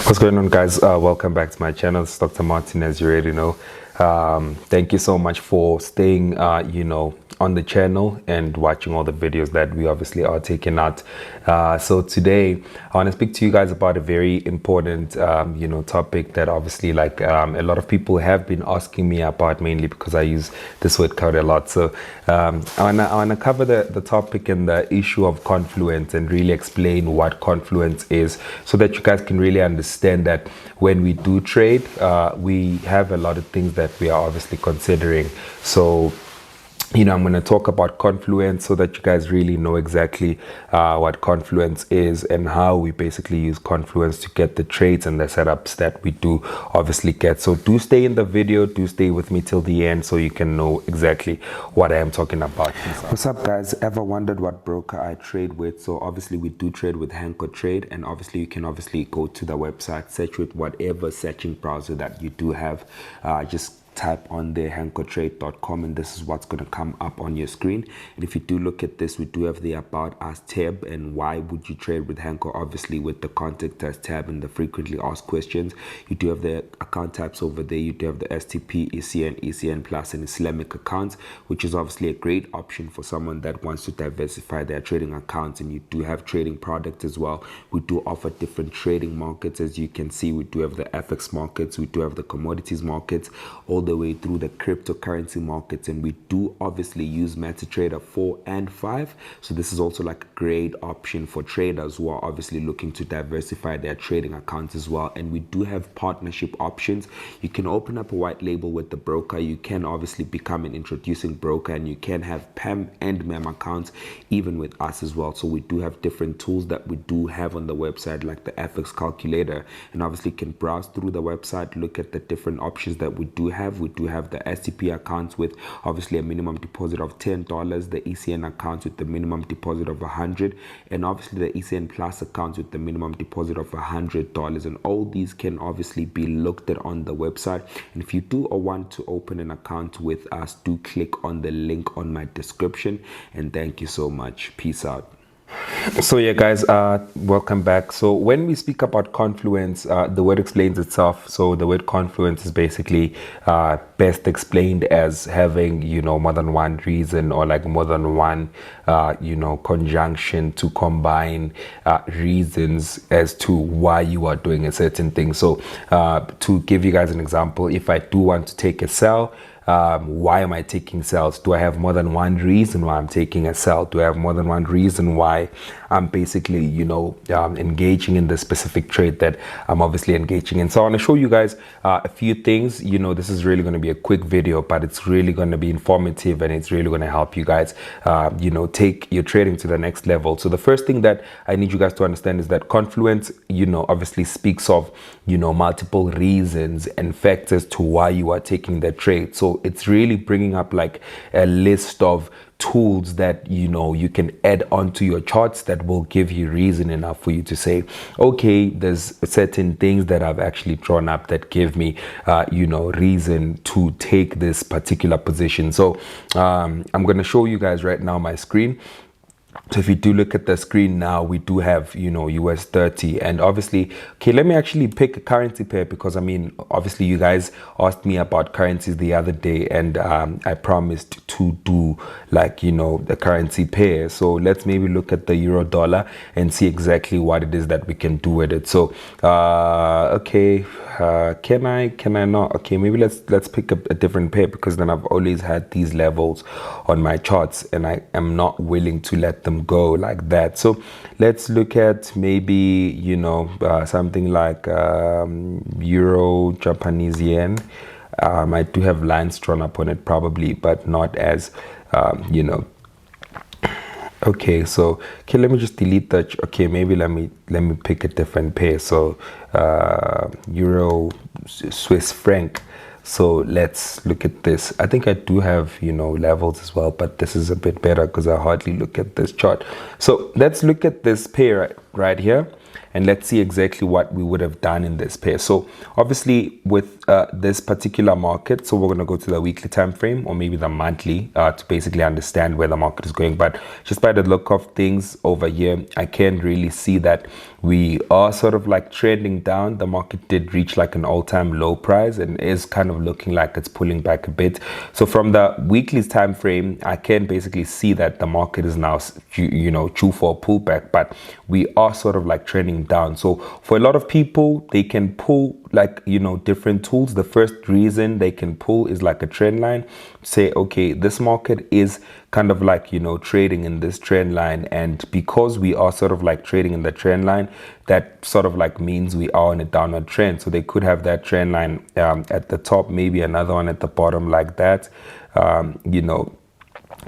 What's going on, guys? Welcome back to my channel. It's Dr. Martin, as you already know. Thank you so much for staying on the channel and watching all the videos that we obviously are taking out. So today I want to speak to you guys about a very important topic that obviously a lot of people have been asking me about, mainly because I use this word quite a lot. So I want to cover the topic and the issue of Confluence and really explain what Confluence is, so that you guys can really understand that when we do trade, we have a lot of things that we are obviously considering. So I'm going to talk about Confluence so that you guys really know exactly what Confluence is and how we basically use Confluence to get the trades and the setups that we do obviously get. So do stay in the video, do stay with me till the end so you can know exactly what I am talking about. What's up, guys? Ever wondered what broker I trade with? So obviously we do trade with ENQUIRIES, and obviously you can go to the website, search with whatever searching browser that you do have. Just type on there ENQUIRIES.com, and this is what's going to come up on your screen. And if you do look at this, we do have the About Us tab, and why would you trade with ENQUIRIES? Obviously with the Contact Us tab and the Frequently Asked Questions. You do have the account types over there. You do have the STP, ECN, ECN Plus, and Islamic accounts, which is obviously a great option for someone that wants to diversify their trading accounts. And you do have trading products as well. We do offer different trading markets. As you can see, we do have the FX markets, we do have the commodities markets, all the way through the cryptocurrency markets, and we do obviously use MetaTrader 4 and 5. So this is also like a great option for traders who are obviously looking to diversify their trading accounts as well. And we do have partnership options. You can open up a white label with the broker. You can obviously become an introducing broker, and you can have PAM and MEM accounts even with us as well. So we do have different tools that we do have on the website, like the FX calculator, and obviously you can browse through the website, look at the different options that we do have. We do have the STP accounts with obviously a minimum deposit of $10, the ECN accounts with the minimum deposit of $100, and obviously the ECN Plus accounts with the minimum deposit of $100. And all these can obviously be looked at on the website. And if you do want to open an account with us, do click on the link on my description. And thank you so much. Peace out. So yeah, guys, welcome back. So when we speak about Confluence, the word explains itself. So the word Confluence is basically best explained as having more than one reason, or like more than one conjunction to combine reasons as to why you are doing a certain thing. So to give you guys an example, if I do want to take a sell, why am I taking sales? Do I have more than one reason why I'm taking a sell? Do I have more than one reason why I'm basically, engaging in the specific trade that I'm obviously engaging in? So I want to show you guys a few things. This is really going to be a quick video, but it's really going to be informative, and it's really going to help you guys, take your trading to the next level. So the first thing that I need you guys to understand is that Confluence, obviously speaks of, multiple reasons and factors to why you are taking the trade. So it's really bringing up like a list of tools that you can add onto your charts that will give you reason enough for you to say, okay, there's certain things that I've actually drawn up that give me reason to take this particular position. So I'm going to show you guys right now my screen. So if you do look at the screen now, we do have, US 30. And obviously, okay, let me actually pick a currency pair, because obviously you guys asked me about currencies the other day, and I promised to do the currency pair. So let's maybe look at the euro dollar and see exactly what it is that we can do with it. So, okay. Can I not? Okay, maybe let's pick up a different pair, because then I've always had these levels on my charts and I am not willing to let them go like that. So let's look at maybe something like euro Japanese yen. I do have lines drawn up on it probably, but not as okay. So let me just delete that. Okay, maybe let me pick a different pair. So euro Swiss franc. So let's look at this. I think I do have levels as well, but this is a bit better because I hardly look at this chart. So let's look at this pair right here. and let's see exactly what we would have done in this pair. So obviously with this particular market, so we're going to go to the weekly time frame or maybe the monthly to basically understand where the market is going. But just by the look of things over here, I can really see that we are sort of like trending down. The market did reach like an all-time low price and is kind of looking like it's pulling back a bit. So from the weekly time frame, I can basically see that the market is now due for a pullback, but we are sort of like trending down. So for a lot of people, they can pull like different tools. The first reason they can pull is like a trend line, say okay, this market is kind of like trading in this trend line, and because we are sort of like trading in the trend line, that sort of like means we are on a downward trend. So they could have that trend line at the top, maybe another one at the bottom like that,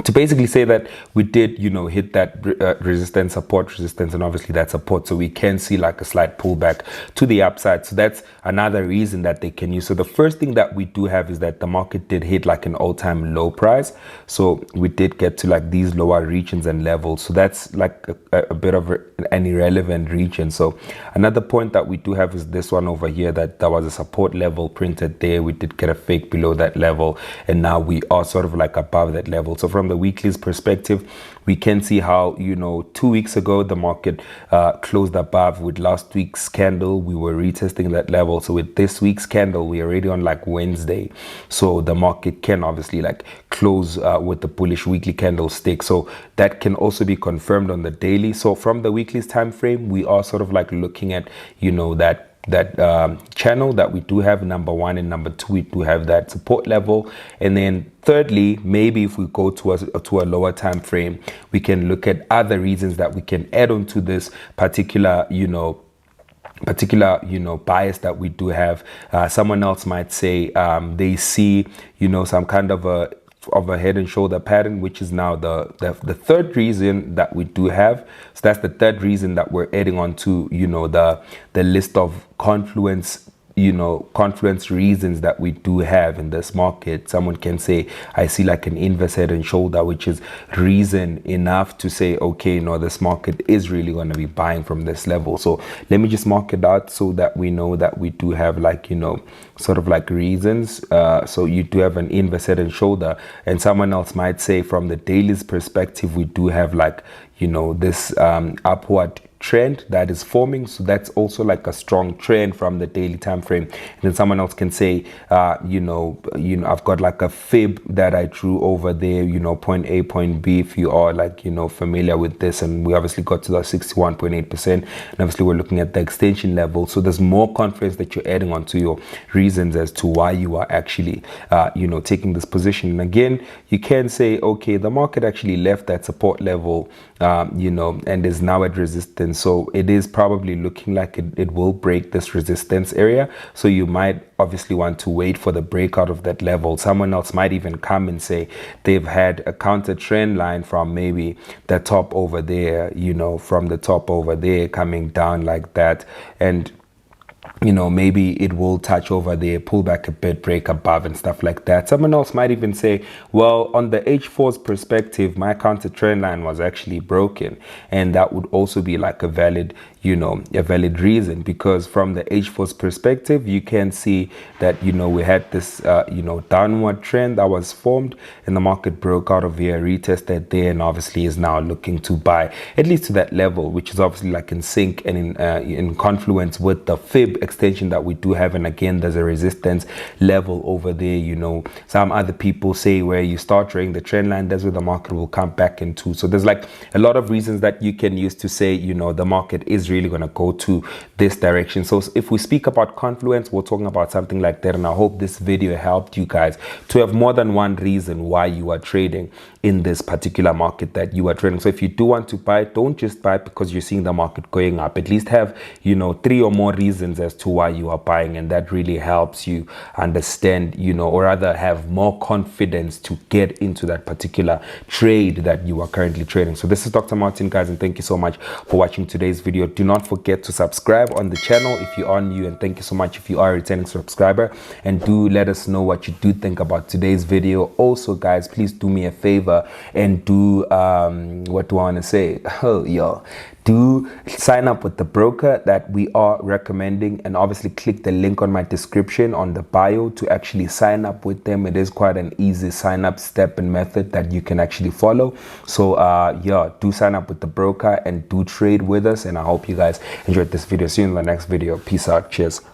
to basically say that we did hit that resistance, and obviously that support, so we can see like a slight pullback to the upside. So that's another reason that they can use. So the first thing that we do have is that the market did hit like an all-time low price, so we did get to like these lower regions and levels. So that's like a bit of an irrelevant region. So another point that we do have is this one over here, that there was a support level printed there. We did get a fake below that level, and now we are sort of like above that level. So from the weekly's perspective, we can see how 2 weeks ago the market closed above. With last week's candle, we were retesting that level. So with this week's candle, we're already on like Wednesday, so the market can obviously like close with the bullish weekly candlestick. So that can also be confirmed on the daily. So from the weekly's time frame, we are sort of like looking at that channel that we do have, number one, and number two, we do have that support level. And then thirdly, maybe if we go to a lower time frame, we can look at other reasons that we can add on to this particular bias that we do have. Someone else might say they see some kind of a head and shoulder pattern, which is now the third reason that we do have. So that's the third reason that we're adding on to the list of Confluence reasons that we do have in this market. Someone can say, I see like an inverse head and shoulder, which is reason enough to say, okay, no, this market is really going to be buying from this level. So let me just mark it out so that we know that we do have like sort of like reasons. So you do have an inverse head and shoulder, and someone else might say from the daily's perspective, we do have like this upward trend that is forming. So that's also like a strong trend from the daily time frame. And then someone else can say I've got like a fib that I drew over there, point A, point B, if you are like familiar with this. And we obviously got to the 61.8%, and obviously we're looking at the extension level. So there's more confidence that you're adding on to your reasons as to why you are actually taking this position. And again, you can say, okay, the market actually left that support level and is now at resistance. So it is probably looking like it will break this resistance area. So you might obviously want to wait for the breakout of that level. Someone else might even come and say they've had a counter trend line from maybe the top over there, from the top over there coming down like that. And maybe it will touch over there, pull back a bit, break above and stuff like that. Someone else might even say, well, on the H4's perspective, my counter trend line was actually broken. And that would also be like a valid reason, because from the H4's perspective, you can see that, we had this, downward trend that was formed, and the market broke out of here, retested there, and obviously is now looking to buy at least to that level, which is obviously like in sync and in confluence with the fib extension that we do have. And again, there's a resistance level over there. Some other people say where you start trading the trend line, that's where the market will come back into. So there's like a lot of reasons that you can use to say, the market is really going to go to this direction. So if we speak about Confluence, we're talking about something like that. And I hope this video helped you guys to have more than one reason why you are trading in this particular market that you are trading. So if you do want to buy, don't just buy because you're seeing the market going up. At least have 3 or more reasons as to why you are buying, and that really helps you understand, or rather have more confidence to get into that particular trade that you are currently trading. So this is Dr. Martin, guys, and thank you so much for watching today's video. Do not forget to subscribe on the channel if you are new, and thank you so much if you are a returning subscriber, and do let us know what you do think about today's video. Also, guys, please do me a favor, favor and do what do I want to say? Oh, yo, do sign up with the broker that we are recommending, and obviously click the link on my description on the bio to actually sign up with them. It is quite an easy sign up step and method that you can actually follow. So yeah, do sign up with the broker and do trade with us, and I hope you guys enjoyed this video. See you in the next video. Peace out. Cheers.